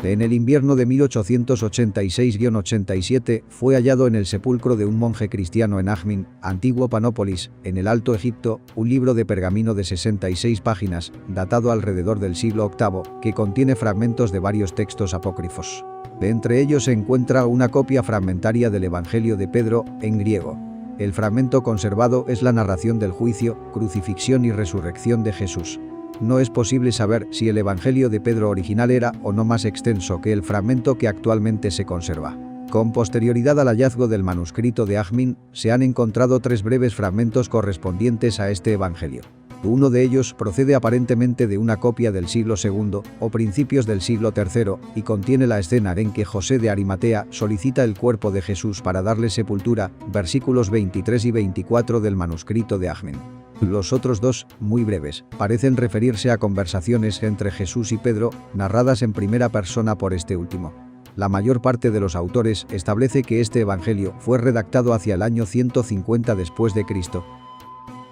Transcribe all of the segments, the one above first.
En el invierno de 1886-87 fue hallado en el sepulcro de un monje cristiano en Ajmin, antiguo Panópolis, en el Alto Egipto, un libro de pergamino de 66 páginas, datado alrededor del siglo VIII, que contiene fragmentos de varios textos apócrifos. Entre ellos se encuentra una copia fragmentaria del Evangelio de Pedro, en griego. El fragmento conservado es la narración del juicio, crucifixión y resurrección de Jesús. No es posible saber si el Evangelio de Pedro original era o no más extenso que el fragmento que actualmente se conserva. Con posterioridad al hallazgo del manuscrito de Ajmin, se han encontrado 3 breves fragmentos correspondientes a este Evangelio. Uno de ellos procede aparentemente de una copia del siglo II o principios del siglo III y contiene la escena en que José de Arimatea solicita el cuerpo de Jesús para darle sepultura, versículos 23 y 24 del manuscrito de Ajmin. Los otros 2, muy breves, parecen referirse a conversaciones entre Jesús y Pedro, narradas en primera persona por este último. La mayor parte de los autores establece que este evangelio fue redactado hacia el año 150 después de Cristo.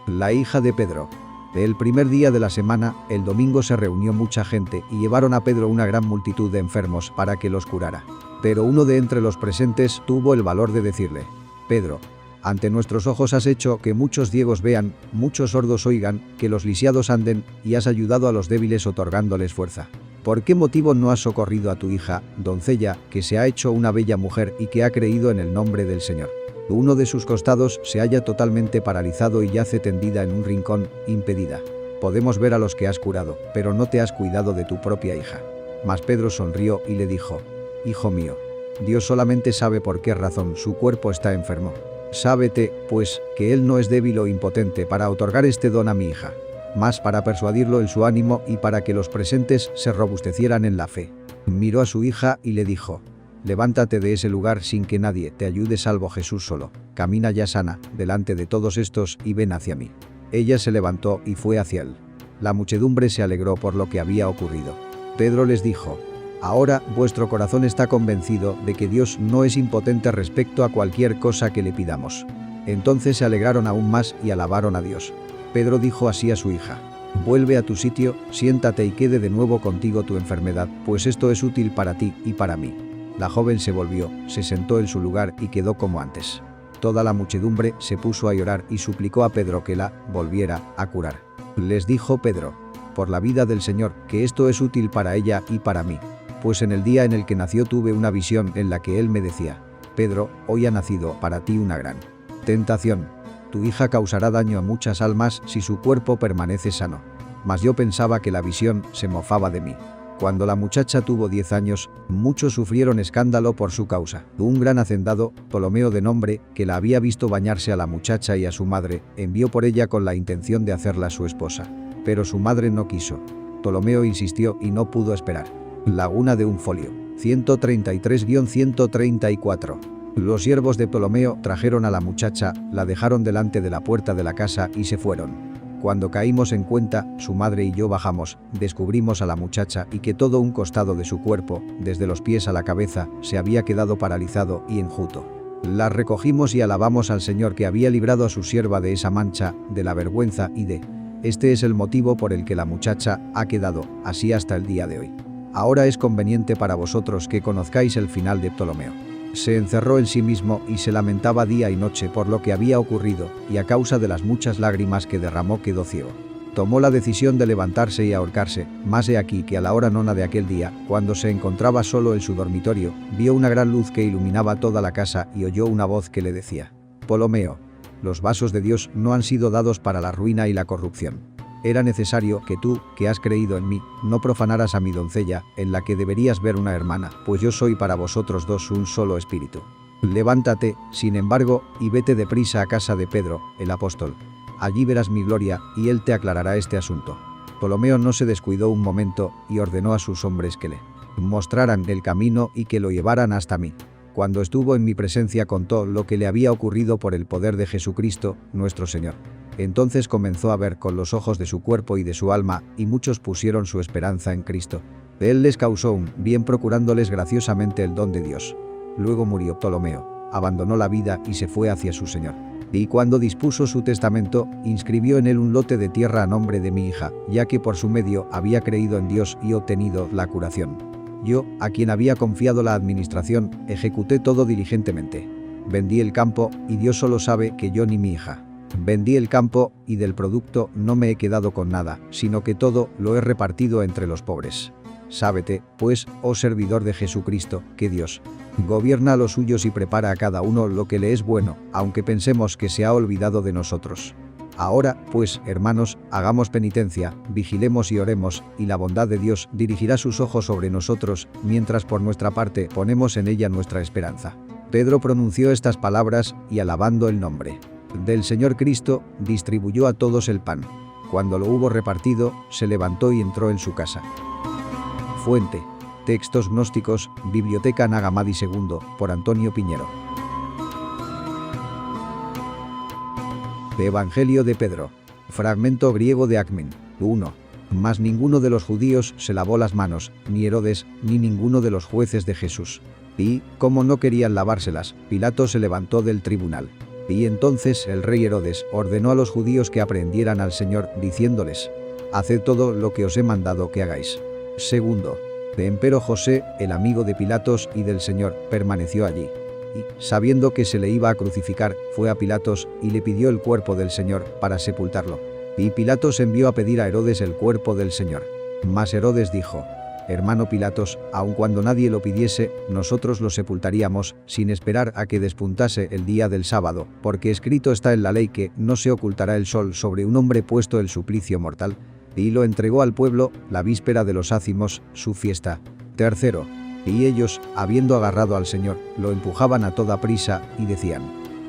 La hija de Pedro. El primer día de la semana, el domingo, se reunió mucha gente y llevaron a Pedro una gran multitud de enfermos para que los curara. Pero uno de entre los presentes tuvo el valor de decirle: Pedro, ante nuestros ojos has hecho que muchos ciegos vean, muchos sordos oigan, que los lisiados anden, y has ayudado a los débiles otorgándoles fuerza. ¿Por qué motivo no has socorrido a tu hija, doncella, que se ha hecho una bella mujer y que ha creído en el nombre del Señor? Uno de sus costados se halla totalmente paralizado y yace tendida en un rincón, impedida. Podemos ver a los que has curado, pero no te has cuidado de tu propia hija. Mas Pedro sonrió y le dijo: Hijo mío, Dios solamente sabe por qué razón su cuerpo está enfermo. Sábete, pues, que él no es débil o impotente para otorgar este don a mi hija, mas para persuadirlo en su ánimo y para que los presentes se robustecieran en la fe. Miró a su hija y le dijo: Levántate de ese lugar sin que nadie te ayude salvo Jesús solo. Camina ya sana, delante de todos estos, y ven hacia mí. Ella se levantó y fue hacia él. La muchedumbre se alegró por lo que había ocurrido. Pedro les dijo: Ahora vuestro corazón está convencido de que Dios no es impotente respecto a cualquier cosa que le pidamos. Entonces se alegraron aún más y alabaron a Dios. Pedro dijo así a su hija: Vuelve a tu sitio, siéntate y quede de nuevo contigo tu enfermedad, pues esto es útil para ti y para mí. La joven se volvió, se sentó en su lugar y quedó como antes. Toda la muchedumbre se puso a llorar y suplicó a Pedro que la volviera a curar. Les dijo Pedro: Por la vida del Señor, que esto es útil para ella y para mí. Pues en el día en el que nació tuve una visión en la que él me decía: Pedro, hoy ha nacido para ti una gran tentación. Tu hija causará daño a muchas almas si su cuerpo permanece sano. Mas yo pensaba que la visión se mofaba de mí. Cuando la muchacha tuvo 10 años, muchos sufrieron escándalo por su causa. Un gran hacendado, Ptolomeo de nombre, que la había visto bañarse a la muchacha y a su madre, envió por ella con la intención de hacerla su esposa. Pero su madre no quiso. Ptolomeo insistió y no pudo esperar. Laguna de un folio. 133-134. Los siervos de Ptolomeo trajeron a la muchacha, la dejaron delante de la puerta de la casa y se fueron. Cuando caímos en cuenta, su madre y yo bajamos, descubrimos a la muchacha y que todo un costado de su cuerpo, desde los pies a la cabeza, se había quedado paralizado y enjuto. La recogimos y alabamos al Señor que había librado a su sierva de esa mancha, de la vergüenza y de... Este es el motivo por el que la muchacha ha quedado así hasta el día de hoy. Ahora es conveniente para vosotros que conozcáis el final de Ptolomeo. Se encerró en sí mismo y se lamentaba día y noche por lo que había ocurrido, y a causa de las muchas lágrimas que derramó quedó ciego. Tomó la decisión de levantarse y ahorcarse, mas he aquí que a la hora nona de aquel día, cuando se encontraba solo en su dormitorio, vio una gran luz que iluminaba toda la casa y oyó una voz que le decía: Ptolomeo, los vasos de Dios no han sido dados para la ruina y la corrupción. Era necesario que tú, que has creído en mí, no profanaras a mi doncella, en la que deberías ver una hermana, pues yo soy para vosotros dos un solo espíritu. Levántate, sin embargo, y vete deprisa a casa de Pedro, el apóstol. Allí verás mi gloria, y él te aclarará este asunto. Ptolomeo no se descuidó un momento, y ordenó a sus hombres que le mostraran el camino y que lo llevaran hasta mí. Cuando estuvo en mi presencia contó lo que le había ocurrido por el poder de Jesucristo, nuestro Señor. Entonces comenzó a ver con los ojos de su cuerpo y de su alma, y muchos pusieron su esperanza en Cristo. Él les causó un bien procurándoles graciosamente el don de Dios. Luego murió Ptolomeo, abandonó la vida y se fue hacia su Señor. Y cuando dispuso su testamento, inscribió en él un lote de tierra a nombre de mi hija, ya que por su medio había creído en Dios y obtenido la curación. Yo, a quien había confiado la administración, ejecuté todo diligentemente. Vendí el campo, y Dios solo sabe que yo ni mi hija. Vendí el campo, y del producto no me he quedado con nada, sino que todo lo he repartido entre los pobres. Sábete, pues, oh servidor de Jesucristo, que Dios gobierna a los suyos y prepara a cada uno lo que le es bueno, aunque pensemos que se ha olvidado de nosotros. Ahora, pues, hermanos, hagamos penitencia, vigilemos y oremos, y la bondad de Dios dirigirá sus ojos sobre nosotros, mientras por nuestra parte ponemos en ella nuestra esperanza. Pedro pronunció estas palabras, y alabando el nombre del Señor Cristo, distribuyó a todos el pan. Cuando lo hubo repartido, se levantó y entró en su casa. Fuente: Textos gnósticos, Biblioteca Nag Hammadi II, por Antonio Piñero. Evangelio de Pedro. Fragmento griego de Acmin. 1. Mas ninguno de los judíos se lavó las manos, ni Herodes, ni ninguno de los jueces de Jesús. Y, como no querían lavárselas, Pilato se levantó del tribunal. Y entonces el rey Herodes ordenó a los judíos que aprehendieran al Señor, diciéndoles: haced todo lo que os he mandado que hagáis. 2. Empero José, el amigo de Pilatos y del Señor, permaneció allí. Y, sabiendo que se le iba a crucificar, fue a Pilatos y le pidió el cuerpo del Señor para sepultarlo. Y Pilatos envió a pedir a Herodes el cuerpo del Señor. Mas Herodes dijo: hermano Pilatos, aun cuando nadie lo pidiese, nosotros lo sepultaríamos, sin esperar a que despuntase el día del sábado, porque escrito está en la ley que no se ocultará el sol sobre un hombre puesto el suplicio mortal. Y lo entregó al pueblo, la víspera de los ácimos, su fiesta. 3. Y ellos, habiendo agarrado al Señor, lo empujaban a toda prisa, y decían: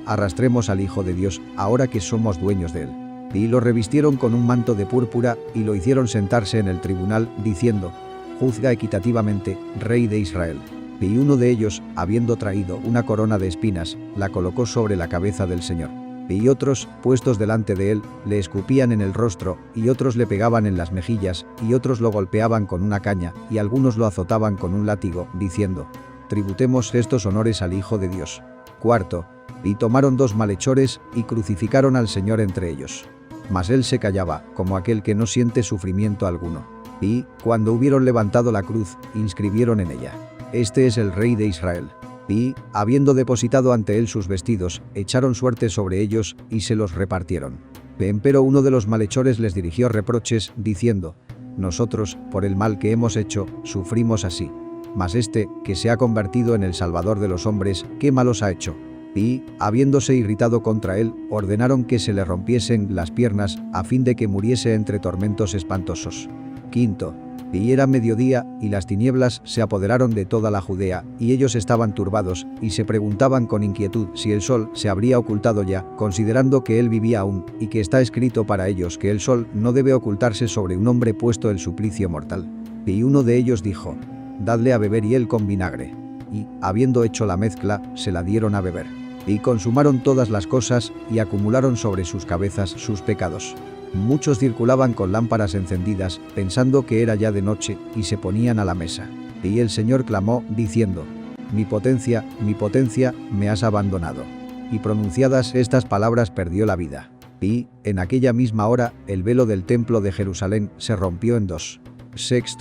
arrastremos al Hijo de Dios, ahora que somos dueños de él. Y lo revistieron con un manto de púrpura, y lo hicieron sentarse en el tribunal, diciendo: juzga equitativamente, Rey de Israel. Y uno de ellos, habiendo traído una corona de espinas, la colocó sobre la cabeza del Señor. Y otros, puestos delante de él, le escupían en el rostro, y otros le pegaban en las mejillas, y otros lo golpeaban con una caña, y algunos lo azotaban con un látigo, diciendo: tributemos estos honores al Hijo de Dios. 4. Y tomaron 2 malhechores, y crucificaron al Señor entre ellos. Mas él se callaba, como aquel que no siente sufrimiento alguno. Y, cuando hubieron levantado la cruz, inscribieron en ella: este es el Rey de Israel. Y, habiendo depositado ante él sus vestidos, echaron suerte sobre ellos, y se los repartieron. Empero uno de los malhechores les dirigió reproches, diciendo: nosotros, por el mal que hemos hecho, sufrimos así. Mas este, que se ha convertido en el Salvador de los hombres, ¿qué malos ha hecho? Y, habiéndose irritado contra él, ordenaron que se le rompiesen las piernas, a fin de que muriese entre tormentos espantosos. 5. Y era mediodía, y las tinieblas se apoderaron de toda la Judea, y ellos estaban turbados, y se preguntaban con inquietud si el sol se habría ocultado ya, considerando que él vivía aún, y que está escrito para ellos que el sol no debe ocultarse sobre un hombre puesto el suplicio mortal. Y uno de ellos dijo: dadle a beber hiel con vinagre. Y, habiendo hecho la mezcla, se la dieron a beber. Y consumaron todas las cosas, y acumularon sobre sus cabezas sus pecados. Muchos circulaban con lámparas encendidas, pensando que era ya de noche, y se ponían a la mesa. Y el Señor clamó, diciendo: mi potencia, me has abandonado. Y pronunciadas estas palabras perdió la vida. Y, en aquella misma hora, el velo del templo de Jerusalén se rompió en 2. 6.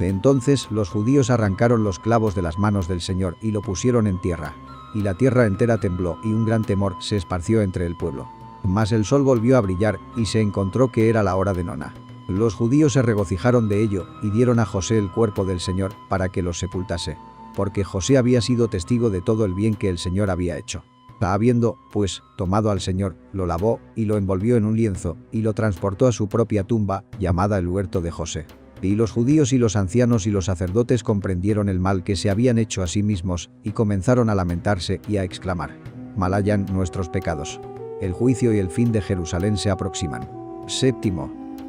Entonces los judíos arrancaron los clavos de las manos del Señor y lo pusieron en tierra. Y la tierra entera tembló, y un gran temor se esparció entre el pueblo. Mas el sol volvió a brillar, y se encontró que era la hora de nona. Los judíos se regocijaron de ello, y dieron a José el cuerpo del Señor, para que los sepultase. Porque José había sido testigo de todo el bien que el Señor había hecho. Habiendo, pues, tomado al Señor, lo lavó, y lo envolvió en un lienzo, y lo transportó a su propia tumba, llamada el huerto de José. Y los judíos y los ancianos y los sacerdotes comprendieron el mal que se habían hecho a sí mismos, y comenzaron a lamentarse y a exclamar: mal hayan nuestros pecados. El juicio y el fin de Jerusalén se aproximan. 7.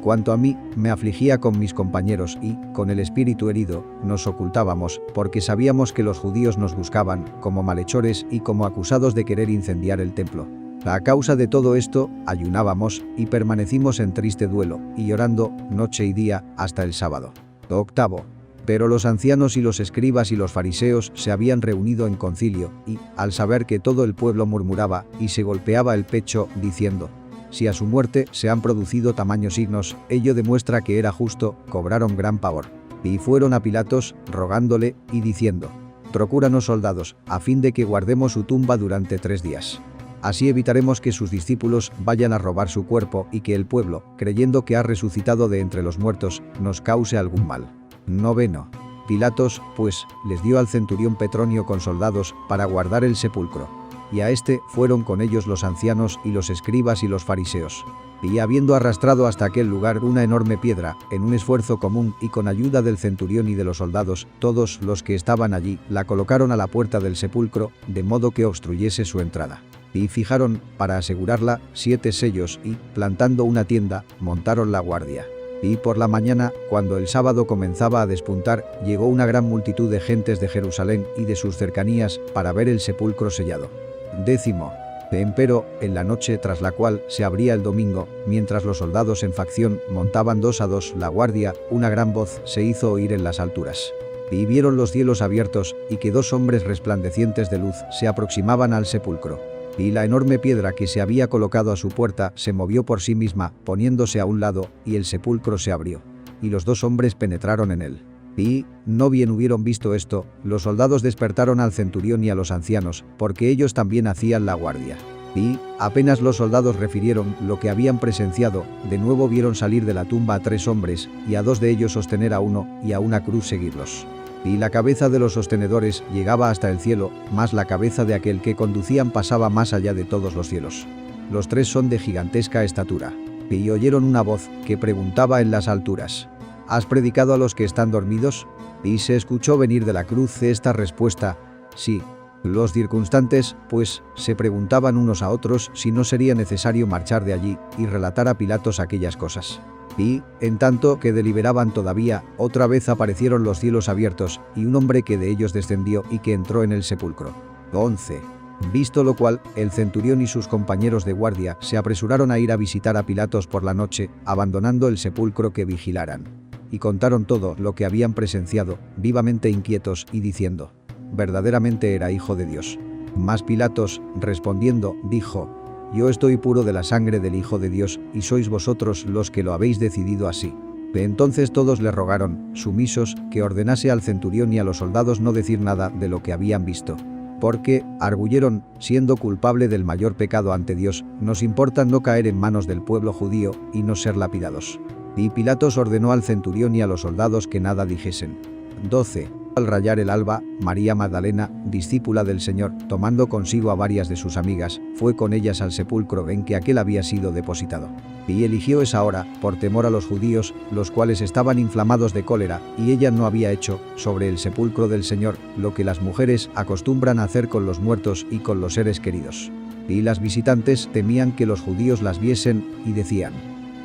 Cuanto a mí, me afligía con mis compañeros y, con el espíritu herido, nos ocultábamos, porque sabíamos que los judíos nos buscaban, como malhechores y como acusados de querer incendiar el templo. A causa de todo esto, ayunábamos, y permanecimos en triste duelo, y llorando, noche y día, hasta el sábado. 8. Pero los ancianos y los escribas y los fariseos se habían reunido en concilio, y, al saber que todo el pueblo murmuraba, y se golpeaba el pecho, diciendo: si a su muerte se han producido tamaños signos, ello demuestra que era justo, cobraron gran pavor. Y fueron a Pilatos, rogándole, y diciendo: «Procúranos soldados, a fin de que guardemos su tumba durante 3 días. Así evitaremos que sus discípulos vayan a robar su cuerpo y que el pueblo, creyendo que ha resucitado de entre los muertos, nos cause algún mal». 9. Pilatos, pues, les dio al centurión Petronio con soldados para guardar el sepulcro. Y a este fueron con ellos los ancianos y los escribas y los fariseos. Y habiendo arrastrado hasta aquel lugar una enorme piedra, en un esfuerzo común y con ayuda del centurión y de los soldados, todos los que estaban allí la colocaron a la puerta del sepulcro, de modo que obstruyese su entrada. Y fijaron, para asegurarla, 7 sellos y, plantando una tienda, montaron la guardia. Y por la mañana, cuando el sábado comenzaba a despuntar, llegó una gran multitud de gentes de Jerusalén y de sus cercanías para ver el sepulcro sellado. 10. Empero, en la noche tras la cual se abría el domingo, mientras los soldados en facción montaban 2 a 2 la guardia, una gran voz se hizo oír en las alturas. Y vieron los cielos abiertos, y que 2 hombres resplandecientes de luz se aproximaban al sepulcro. Y la enorme piedra que se había colocado a su puerta se movió por sí misma, poniéndose a un lado, y el sepulcro se abrió. Y los 2 hombres penetraron en él. Y, no bien hubieron visto esto, los soldados despertaron al centurión y a los ancianos, porque ellos también hacían la guardia. Y, apenas los soldados refirieron lo que habían presenciado, de nuevo vieron salir de la tumba a 3 hombres, y a 2 de ellos sostener a uno, y a una cruz seguirlos. Y la cabeza de los sostenedores llegaba hasta el cielo, mas la cabeza de aquel que conducían pasaba más allá de todos los cielos. Los 3 son de gigantesca estatura. Y oyeron una voz que preguntaba en las alturas: ¿Has predicado a los que están dormidos? Y se escuchó venir de la cruz esta respuesta: sí. Los circunstantes, pues, se preguntaban unos a otros si no sería necesario marchar de allí y relatar a Pilatos aquellas cosas. Y, en tanto que deliberaban todavía, otra vez aparecieron los cielos abiertos, y un hombre que de ellos descendió y que entró en el sepulcro. 11. Visto lo cual, el centurión y sus compañeros de guardia se apresuraron a ir a visitar a Pilatos por la noche, abandonando el sepulcro que vigilaran. Y contaron todo lo que habían presenciado, vivamente inquietos, y diciendo: verdaderamente era hijo de Dios. Mas Pilatos, respondiendo, dijo: yo estoy puro de la sangre del Hijo de Dios, y sois vosotros los que lo habéis decidido así. Entonces todos le rogaron, sumisos, que ordenase al centurión y a los soldados no decir nada de lo que habían visto. Porque, arguyeron, siendo culpable del mayor pecado ante Dios, nos importa no caer en manos del pueblo judío y no ser lapidados. Y Pilatos ordenó al centurión y a los soldados que nada dijesen. 12. Al rayar el alba, María Magdalena, discípula del Señor, tomando consigo a varias de sus amigas, fue con ellas al sepulcro en que aquel había sido depositado. Y eligió esa hora, por temor a los judíos, los cuales estaban inflamados de cólera, y ella no había hecho, sobre el sepulcro del Señor, lo que las mujeres acostumbran a hacer con los muertos y con los seres queridos. Y las visitantes temían que los judíos las viesen, y decían: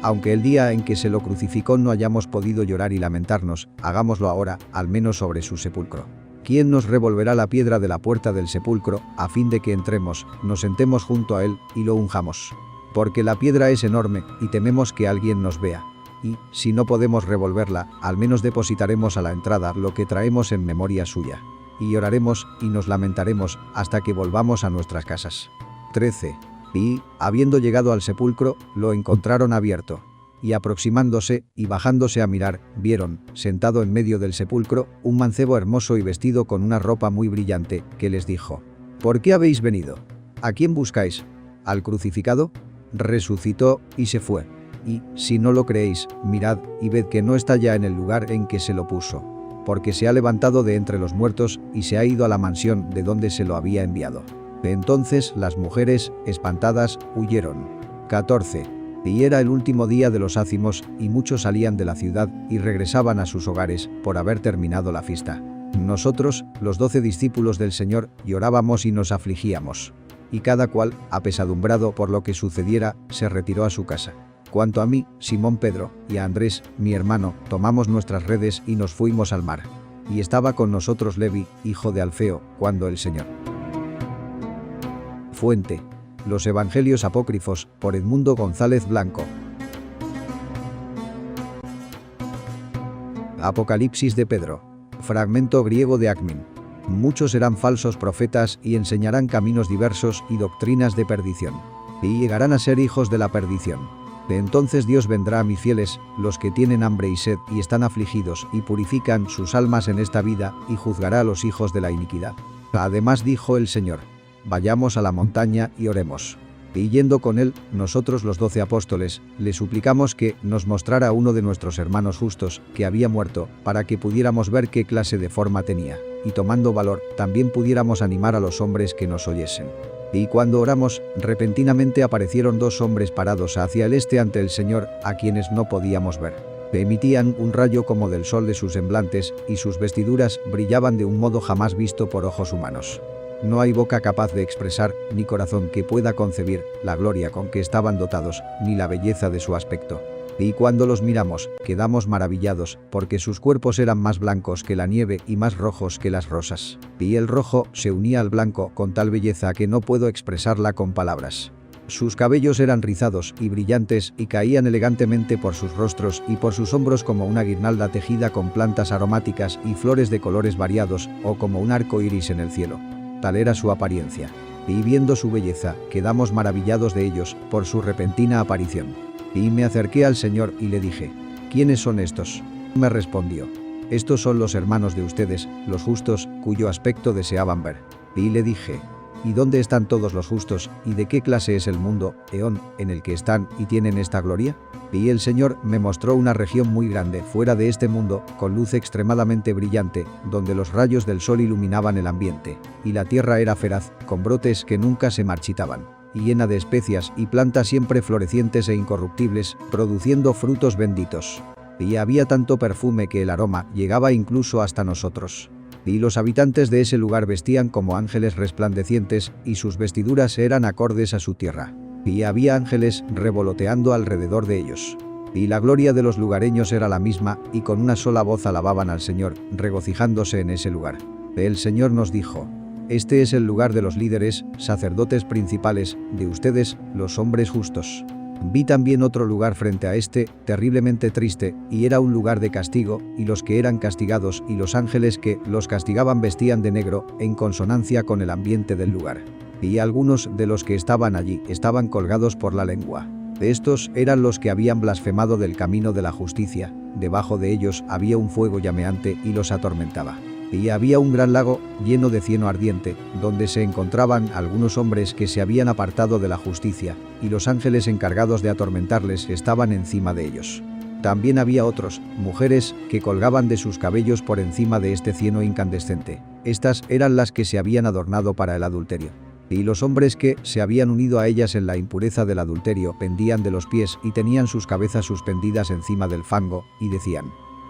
aunque el día en que se lo crucificó no hayamos podido llorar y lamentarnos, hagámoslo ahora, al menos sobre su sepulcro. ¿Quién nos revolverá la piedra de la puerta del sepulcro, a fin de que entremos, nos sentemos junto a él, y lo unjamos? Porque la piedra es enorme, y tememos que alguien nos vea. Y, si no podemos revolverla, al menos depositaremos a la entrada lo que traemos en memoria suya. Y lloraremos, y nos lamentaremos, hasta que volvamos a nuestras casas. 13. Y, habiendo llegado al sepulcro, lo encontraron abierto. Y aproximándose y bajándose a mirar, vieron, sentado en medio del sepulcro, un mancebo hermoso y vestido con una ropa muy brillante, que les dijo: ¿por qué habéis venido? ¿A quién buscáis? ¿Al crucificado? Resucitó y se fue. Y, si no lo creéis, mirad y ved que no está ya en el lugar en que se lo puso. Porque se ha levantado de entre los muertos y se ha ido a la mansión de donde se lo había enviado. Entonces las mujeres, espantadas, huyeron. 14. Y era el último día de los ácimos, y muchos salían de la ciudad y regresaban a sus hogares, por haber terminado la fiesta. Nosotros, los 12 discípulos del Señor, llorábamos y nos afligíamos. Y cada cual, apesadumbrado por lo que sucediera, se retiró a su casa. Cuanto a mí, Simón Pedro, y a Andrés, mi hermano, tomamos nuestras redes y nos fuimos al mar. Y estaba con nosotros Levi, hijo de Alfeo, cuando el Señor. Fuente: Los Evangelios Apócrifos, por Edmundo González Blanco. Apocalipsis de Pedro. Fragmento griego de Acmin. Muchos serán falsos profetas y enseñarán caminos diversos y doctrinas de perdición. Y llegarán a ser hijos de la perdición. De entonces Dios vendrá a mis fieles, los que tienen hambre y sed y están afligidos y purifican sus almas en esta vida, y juzgará a los hijos de la iniquidad. Además dijo el Señor: vayamos a la montaña y oremos. Y yendo con él, nosotros los 12 apóstoles, le suplicamos que nos mostrara uno de nuestros hermanos justos, que había muerto, para que pudiéramos ver qué clase de forma tenía, y tomando valor, también pudiéramos animar a los hombres que nos oyesen. Y cuando oramos, repentinamente aparecieron 2 hombres parados hacia el este ante el Señor, a quienes no podíamos ver. Emitían un rayo como del sol de sus semblantes, y sus vestiduras brillaban de un modo jamás visto por ojos humanos. No hay boca capaz de expresar, ni corazón que pueda concebir, la gloria con que estaban dotados, ni la belleza de su aspecto. Y cuando los miramos, quedamos maravillados, porque sus cuerpos eran más blancos que la nieve y más rojos que las rosas. Y el rojo se unía al blanco con tal belleza que no puedo expresarla con palabras. Sus cabellos eran rizados y brillantes y caían elegantemente por sus rostros y por sus hombros como una guirnalda tejida con plantas aromáticas y flores de colores variados, o como un arco iris en el cielo. Tal era su apariencia. Y viendo su belleza, quedamos maravillados de ellos, por su repentina aparición. Y me acerqué al Señor y le dije: ¿quiénes son estos? Me respondió: estos son los hermanos de ustedes, los justos, cuyo aspecto deseaban ver. Y le dije: ¿y dónde están todos los justos, y de qué clase es el mundo, eón, en el que están y tienen esta gloria? Y el Señor me mostró una región muy grande fuera de este mundo, con luz extremadamente brillante, donde los rayos del sol iluminaban el ambiente, y la tierra era feraz, con brotes que nunca se marchitaban, y llena de especias y plantas siempre florecientes e incorruptibles, produciendo frutos benditos. Y había tanto perfume que el aroma llegaba incluso hasta nosotros. Y los habitantes de ese lugar vestían como ángeles resplandecientes, y sus vestiduras eran acordes a su tierra. Y había ángeles revoloteando alrededor de ellos. Y la gloria de los lugareños era la misma, y con una sola voz alababan al Señor, regocijándose en ese lugar. El Señor nos dijo: este es el lugar de los líderes, sacerdotes principales, de ustedes, los hombres justos. Vi también otro lugar frente a este, terriblemente triste, y era un lugar de castigo, y los que eran castigados y los ángeles que los castigaban vestían de negro, en consonancia con el ambiente del lugar. Y algunos de los que estaban allí estaban colgados por la lengua. Estos eran los que habían blasfemado del camino de la justicia. Debajo de ellos había un fuego llameante y los atormentaba. Y había un gran lago, lleno de cieno ardiente, donde se encontraban algunos hombres que se habían apartado de la justicia, y los ángeles encargados de atormentarles estaban encima de ellos. También había otros, mujeres, que colgaban de sus cabellos por encima de este cieno incandescente. Estas eran las que se habían adornado para el adulterio. Y los hombres que se habían unido a ellas en la impureza del adulterio pendían de los pies y tenían sus cabezas suspendidas encima del fango, y decían: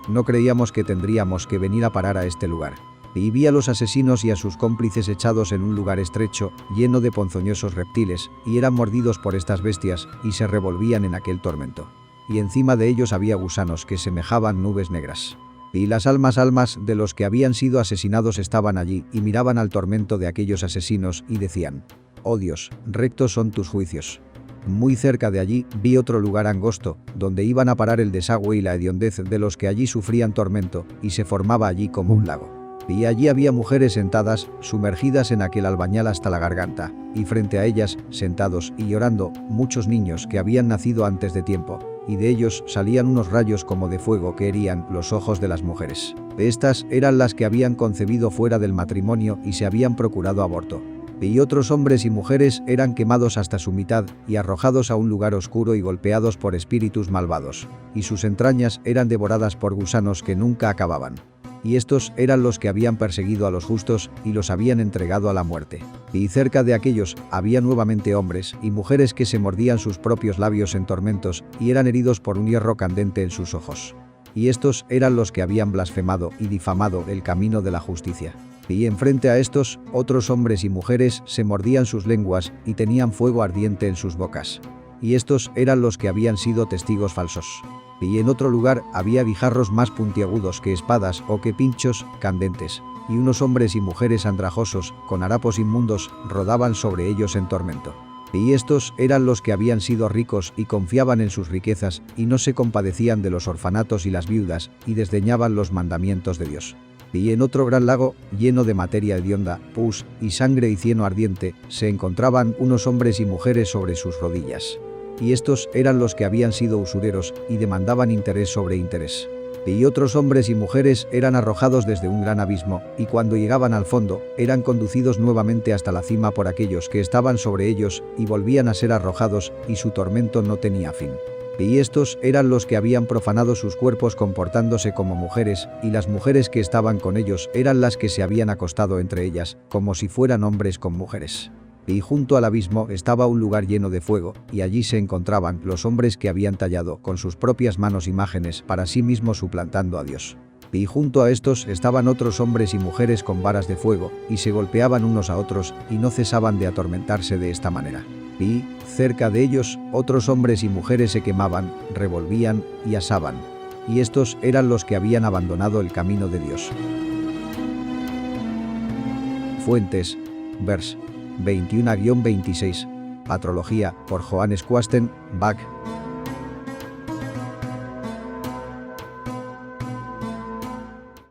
no creíamos que tendríamos que venir a parar a este lugar. Y vi a los asesinos y a sus cómplices echados en un lugar estrecho, lleno de ponzoñosos reptiles, y eran mordidos por estas bestias, y se revolvían en aquel tormento. Y encima de ellos había gusanos que semejaban nubes negras. Y las almas de los que habían sido asesinados estaban allí, y miraban al tormento de aquellos asesinos, y decían: oh Dios, rectos son tus juicios. Muy cerca de allí vi otro lugar angosto, donde iban a parar el desagüe y la hediondez de los que allí sufrían tormento, y se formaba allí como un lago. Y allí había mujeres sentadas, sumergidas en aquel albañal hasta la garganta, y frente a ellas, sentados y llorando, muchos niños que habían nacido antes de tiempo, y de ellos salían unos rayos como de fuego que herían los ojos de las mujeres. Estas eran las que habían concebido fuera del matrimonio y se habían procurado aborto. Y otros hombres y mujeres eran quemados hasta su mitad y arrojados a un lugar oscuro y golpeados por espíritus malvados, y sus entrañas eran devoradas por gusanos que nunca acababan. Y estos eran los que habían perseguido a los justos y los habían entregado a la muerte. Y cerca de aquellos había nuevamente hombres y mujeres que se mordían sus propios labios en tormentos y eran heridos por un hierro candente en sus ojos. Y estos eran los que habían blasfemado y difamado el camino de la justicia. Y enfrente a estos, otros hombres y mujeres se mordían sus lenguas y tenían fuego ardiente en sus bocas. Y estos eran los que habían sido testigos falsos. Y en otro lugar había guijarros más puntiagudos que espadas o que pinchos candentes, y unos hombres y mujeres andrajosos, con harapos inmundos, rodaban sobre ellos en tormento. Y estos eran los que habían sido ricos y confiaban en sus riquezas, y no se compadecían de los orfanatos y las viudas, y desdeñaban los mandamientos de Dios. Y en otro gran lago, lleno de materia hedionda, pus y sangre y cieno ardiente, se encontraban unos hombres y mujeres sobre sus rodillas. y estos eran los que habían sido usureros y demandaban interés sobre interés. Y otros hombres y mujeres eran arrojados desde un gran abismo, y cuando llegaban al fondo, eran conducidos nuevamente hasta la cima por aquellos que estaban sobre ellos, y volvían a ser arrojados, y su tormento no tenía fin. Y estos eran los que habían profanado sus cuerpos comportándose como mujeres, y las mujeres que estaban con ellos eran las que se habían acostado entre ellas, como si fueran hombres con mujeres. Y junto al abismo estaba un lugar lleno de fuego, y allí se encontraban los hombres que habían tallado con sus propias manos imágenes para sí mismos suplantando a Dios. Y junto a estos estaban otros hombres y mujeres con varas de fuego, y se golpeaban unos a otros, y no cesaban de atormentarse de esta manera. Y, cerca de ellos, otros hombres y mujeres se quemaban, revolvían y asaban. Y estos eran los que habían abandonado el camino de Dios. Fuentes. Vers. 21-26. Patrología, por Johannes Quasten, Bach.